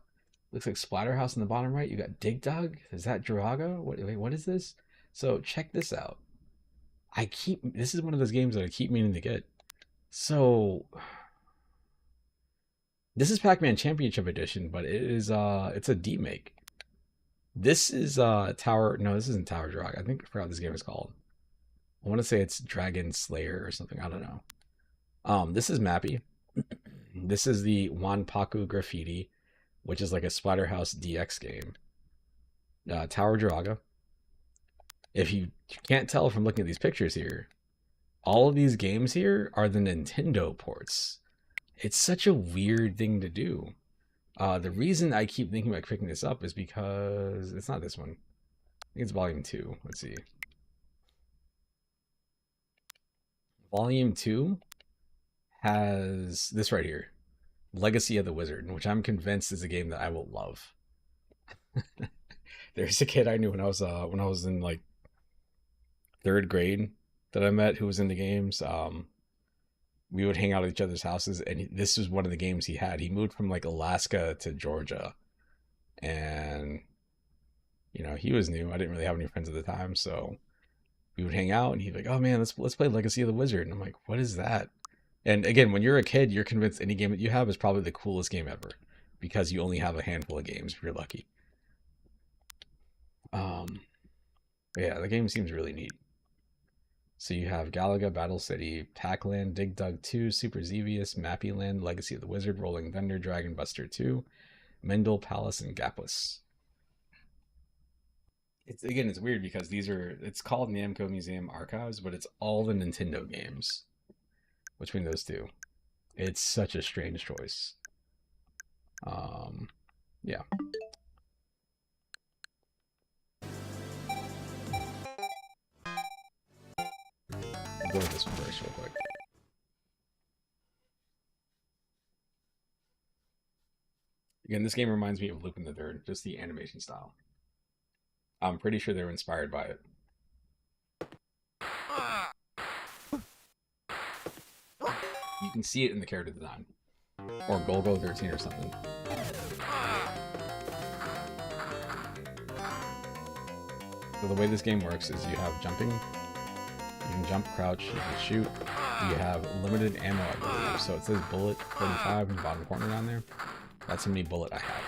looks like Splatterhouse in the bottom right. You got Dig Dug. Is that Jiraga? Wait, what is this? So check this out. This is one of those games that I keep meaning to get. So this is Pac-Man Championship Edition, but it's a demake. This is this isn't Tower Jiraga. I think I forgot what this game is called. I want to say it's Dragon Slayer or something. I don't know. This is Mappy. This is the Wanpaku Graffiti, which is like a Splatterhouse DX game. Tower Jiraga. If you can't tell from looking at these pictures here, all of these games here are the Nintendo ports. It's such a weird thing to do. The reason I keep thinking about picking this up is because it's not this one. I think it's Volume 2. Let's see. Volume 2 has this right here. Legacy of the Wizard, which I'm convinced is a game that I will love. There's a kid I knew when I was in like 3rd grade that I met who was into games. We would hang out at each other's houses, and this was one of the games he had. He moved from like Alaska to Georgia, and he was new. I didn't really have any friends at the time, so we would hang out, and he'd be like, "Oh man, let's play Legacy of the Wizard." And I'm like, "What is that?" And again, when you're a kid, you're convinced any game that you have is probably the coolest game ever, because you only have a handful of games if you're lucky. Yeah, the game seems really neat. So you have Galaga, Battle City, Pac-Land, Dig Dug 2, Super Xevious, Mappy Land, Legacy of the Wizard, Rolling Thunder, Dragon Buster 2, Mendel Palace, and Gapless. It's weird because it's called Namco Museum Archives, but it's all the Nintendo games between those two. It's such a strange choice. Yeah. I'll go with this one first real quick. Again, this game reminds me of Lupin the Third, just the animation style. I'm pretty sure they were inspired by it. can see it in the character design. Or Golgo 13 or something. So the way this game works is you have jumping, you can jump, crouch, you can shoot, you have limited ammo, I believe. So it says bullet 45 in the bottom corner down there. That's how many bullet I have.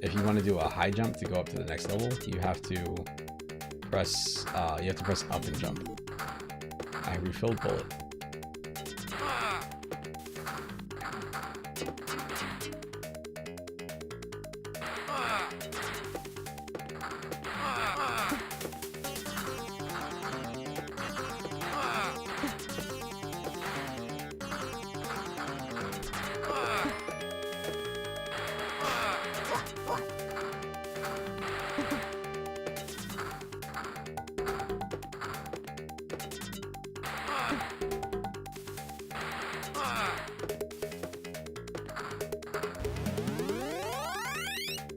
If you want to do a high jump to go up to the next level, you have to press up and jump. I refilled bullet.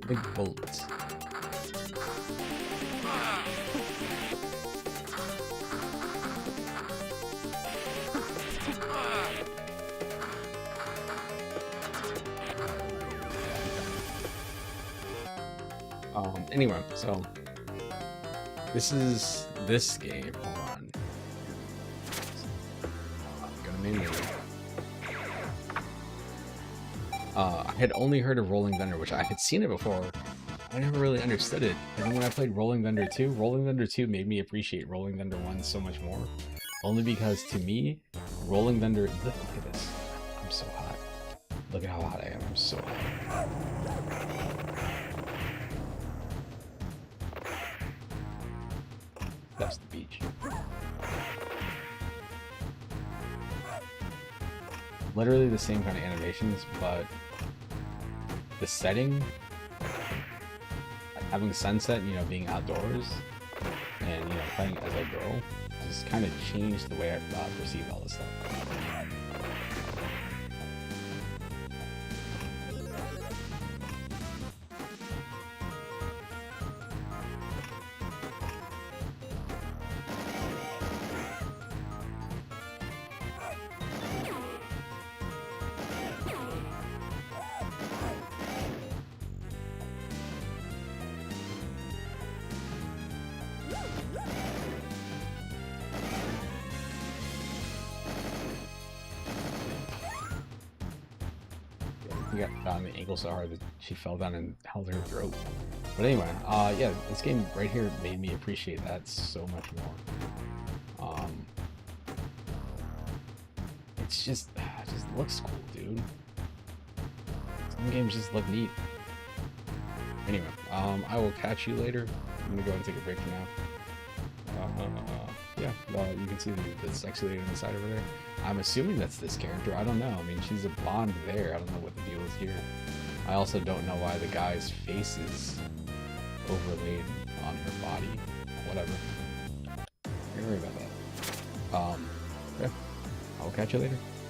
Big bullets. Anyway, so this is this game. Hold on. I'm gonna name it. I had only heard of Rolling Thunder, which I had seen it before. I never really understood it. And then when I played Rolling Thunder 2 made me appreciate Rolling Thunder 1 so much more. Only because to me, Rolling Thunder, look at this. I'm so hot. Look at how hot I am. I'm so hot. That's the beach. Literally the same kind of animations, but the setting, having sunset, you know, being outdoors, and, you know, playing as a girl, just kind of changed the way I perceive all this stuff. He got the ankle so hard that she fell down and held her throat. But anyway, yeah, this game right here made me appreciate that so much more. It just looks cool, dude. Some games just look neat. Anyway, I will catch you later. I'm gonna go and take a break for now. Yeah, you can see the sexy lady on the side over there. I'm assuming that's this character. I don't know. I mean, she's a blonde there. I don't know what the deal is here. I also don't know why the guy's face is overlaid on her body. Whatever. Don't worry about that. Yeah, I'll catch you later.